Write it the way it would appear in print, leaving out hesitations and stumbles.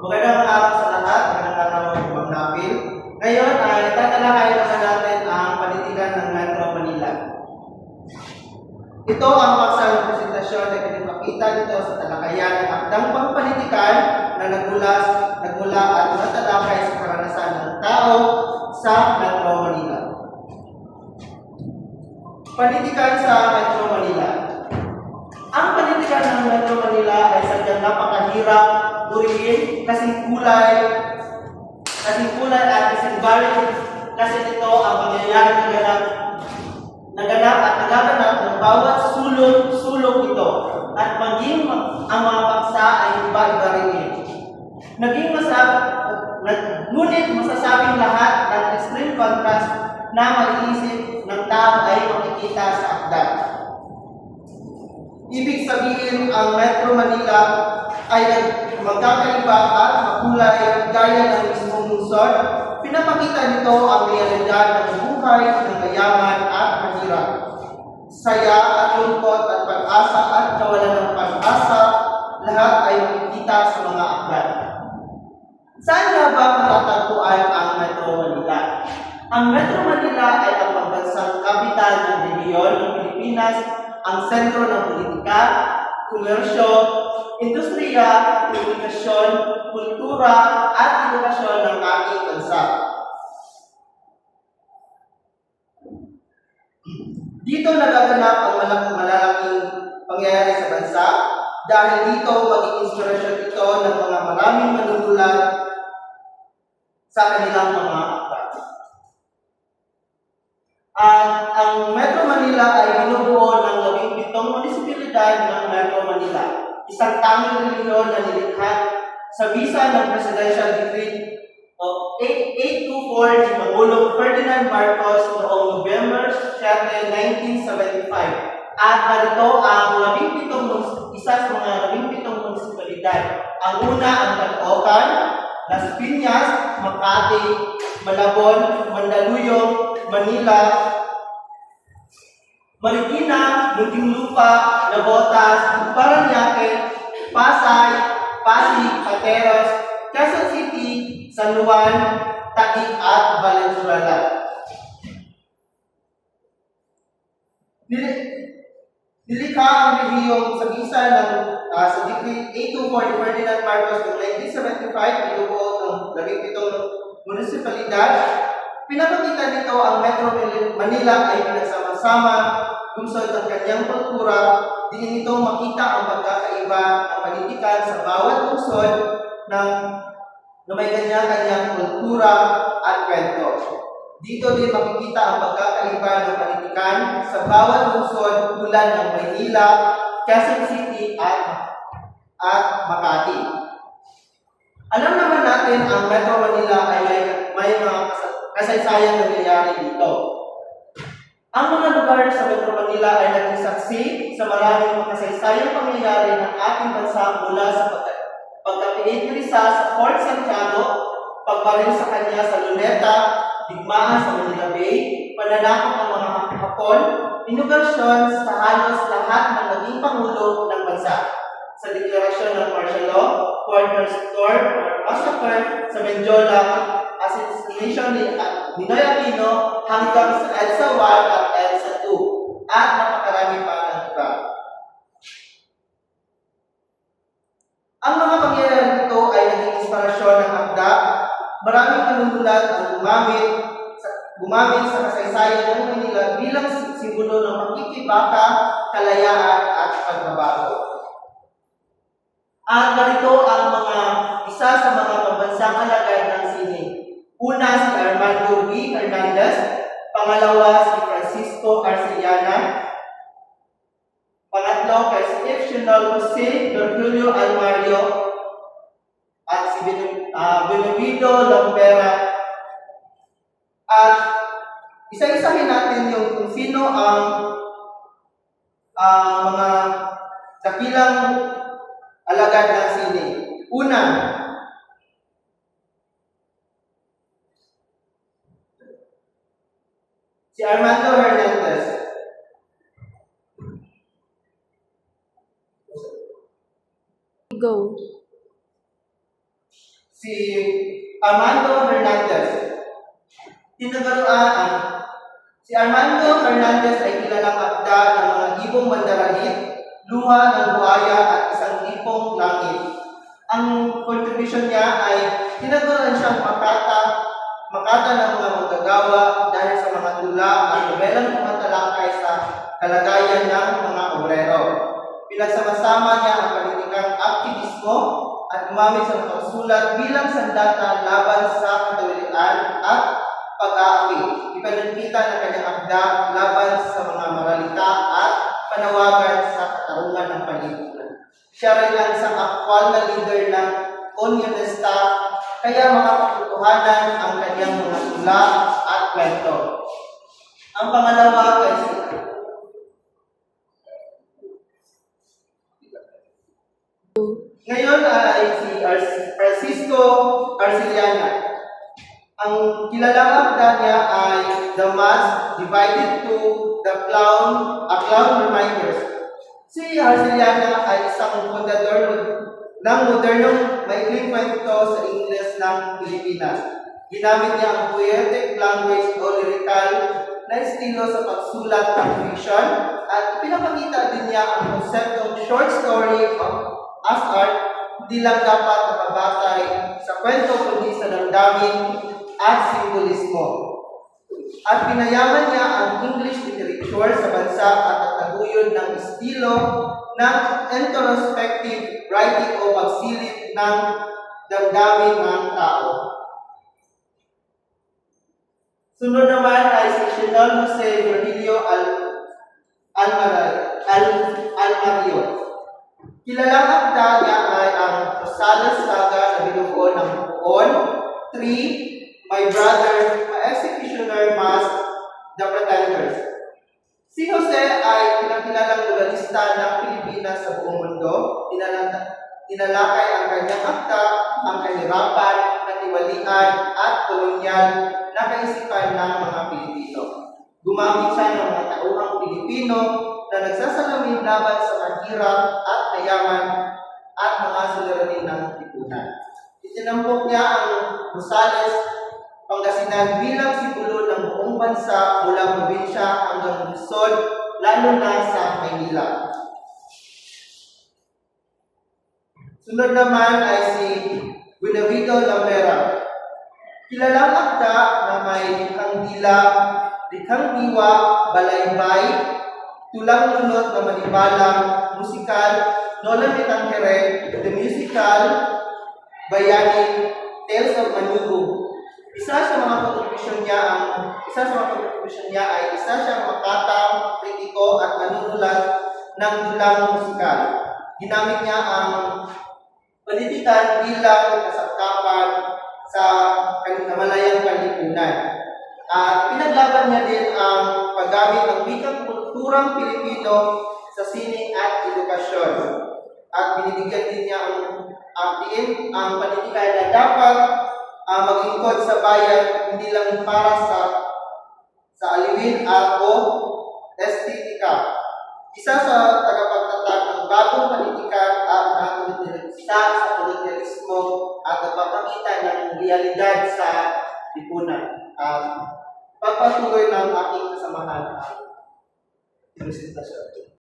Magandang araw sa lahat, magandang araw Ibang Napil. Ngayon ay tatalakayin naman natin ang panitikan ng Metro Manila. Ito ang paksa ng presentasyon na pinapakita dito sa talakayan ng akdang pangpanitikan na nagmula at natalakay sa karanasan ng tao sa Metro Manila. Panitikan sa Metro Manila. Ang panitikan ng Metro Manila ay sadyang napakahirap purihin kasing kulay at kasing varied kasi ito ang pangyayari naganap at nagaganap ng bawat sulok ito at maging ang mga paksa ay iba-iba rin. Ngunit masasabing lahat ng extreme contrast na maiisip ng tao ay makikita sa akda. Ibig sabihin, ang Metro Manila ay magkakaiba at makulay gaya ng mismong lungsod. Pinapakita nito ang realidad ng buhay ng mayaman at mahirap. Saya at lungkot at pag-asa at kawalan ng pag-asa, lahat ay makikita sa mga aklat. Saan nga ba matatagpuan ang Metro Manila? Ang Metro Manila ay ang pambansang kapital ng rehiyon ng Pilipinas, ang sentro ng politika, komersyo, industriya, komunikasyon, kultura, at edukasyon ng ating bansa. Dito nagaganap ang malalaking pangyayari sa bansa dahil dito maging inspirasyon ito ng mga maraming manunulat sa kanilang mga aklat. At ang Metro Manila ay binubuo ng 17 munisipalidad ng Metro Manila, isang tanging rehiyon na nilikha sa bisa ng Presidential Decree of 8824 ni Pangulong Ferdinand Marcos noong November 7, 1975. At narito ang isa sa mga 17 munisipalidad. Ang una ang Caloocan, Las Piñas, Makati, Malabon, Mandaluyong, Manila, Marikina, Muntinlupa, Navotas, Parañaque, Pasay, Pasig, Pateros, Quezon City, San Juan, Taguig at Valenzuela. Nilikha ang rehiyong sa bisa ng sa Decree 824 ni Ferdinand Marcos noong 1975, binubuo ng 17 munisipalidad. Pinapakita nito ang Metro Manila ay pinagsama-sama lungsod ng kanyang kultura. Din nito makita ang pagkakaiba ng panitikan sa bawat lungsod na may kanya-kanyang kultura at kwento. Dito din makikita ang pagkakaiba ng panitikan sa bawat lungsod tulad ng Maynila, Quezon City at Makati. Alam naman natin ang Metro Manila ay may mga kasaysayang nangyayari dito. Ang mga lugar sa Metro Manila ay naging saksi sa maraming mga kasaysayang pangyayari ng ating bansa mula sa pagkapiit ni Rizal sa Fort Santiago, pagbaril sa kanya sa Luneta, digmaan sa Manila Bay, pananakop ng mga Hapon, inugasyon sa halos lahat ng naging pangulo ng bansa. Sa deklarasyon ng martial law, cornerstone or massacre sa Menjola, assassination ni Ninoy Aquino hanggang sa EDSA 1 at EDSA 2 at napakarami pa ng iba. Ang mga pangyayari nito ay naging inspirasyon ng akda. Maraming manunulat ang gumamit sa kasaysayan ng Manila bilang simbolo ng pagkikibaka, kalayaan at pagbabago. At narito ang isa sa mga pambansang alagad ng sine. Una si Armando V. Hernandez, pangalawa si Francisco Arcillana, pangatlo kay si Exceptional Jose Virgilio Almario, at si Benevido Lampera. At isa-isahin natin yung kung sino ang mga dakilang alagad ng sine. Una, si Armando Hernandez. Go. si Armando Hernandez. Si Armando Hernandez ay kilalang akda ng mga ibong mandaragit, luha ng buhaya at isang tipong langit. Ang contribution niya ay tinagurian siyang makata ng mga manggagawa dahil sa mga tula at nobelang tumatalakay sa kalagayan ng mga obrero. Pinagsama-sama niya ang politikang aktivismo at gumamit sa pagsulat bilang sandata laban sa katawilian at pag-aapi. Ipinagkita ng kanyang akda laban sa mga maralita at panawagan sa katarungan ng palipunan. Siya rin ang isang aktwal na leader ng Unionista, kaya makapagkukuhanan ang kanyang mga tula at kwento. Ang pangalawa ay ngayon ay si Francisco Arciliana. Ang kilalang akda niya ay The Mass Divided to the A Clown Reminders. Si Arciliana ay isang fundador ng modernong maikling kwento sa Ingles ng Pilipinas. Ginamit niya ang poetic language o lyrical na estilo sa pagsulat ng fiction at pinapakita din niya ang konseptong short story as art, hindi lang dapat nakabatay sa kwento kundi sa damdamin at simbolismo. At pinayaman niya ang English literature sa bansa at nagtaguyod ng estilo ng introspective writing o pagsilip ng damdamin ng tao. Sunod naman ay si Chinol Jose Virgilio Almario. Kilalang akda niya ay ang Rosales Saga na binubuo ng Puon, 3, My Brother, My Executioner, Mass, The Pretenders. Si Jose ay pinakilalang novelista ng Pilipinas sa buong mundo. Tinalakay ang kanyang akda, ang kahirapan, katiwalian, at kolonyal na kaisipan ng mga Pilipino. Gumamit siya ng mga tauhang Pilipino na nagsasalamin laban sa mahirap at kayaman at mga suliranin ng lipunan. Itinampok niya ang Rosales, Pangasinan bilang simbolo ng buong bansa mula probinsya hanggang lungsod, lalo na sa Maynila. Sunod naman ay si Buenavito Lambera. Kilalang akda na may likhang dila, likhang diwa, balaybay, tulang lunot na manibalang, musikal, Nola Mitangkere, The Musical, Bayani, Tales of Manugo. Isa sa mga kontribusyon niya ay isa siyang makatang, kritiko at manunulat ng dulang musikal. Ginamit niya ang politikan bilang kasangkapan sa kamalayang panlipunan. At pinaglaban niya din ang paggamit ng wikang kulturang Pilipino sa sining at edukasyon. At binibigyan din niya ang panitikan na dapat maglingkod sa bayan, hindi lang para sa aliwin at o estetika. Isa sa tagapagtatag ng bagong panitikan at nagtumitisa sa kolonyalismo at nagpapakita ng realidad sa lipunan. Pagpatuloy ng aking kasamahan ang presentasyon.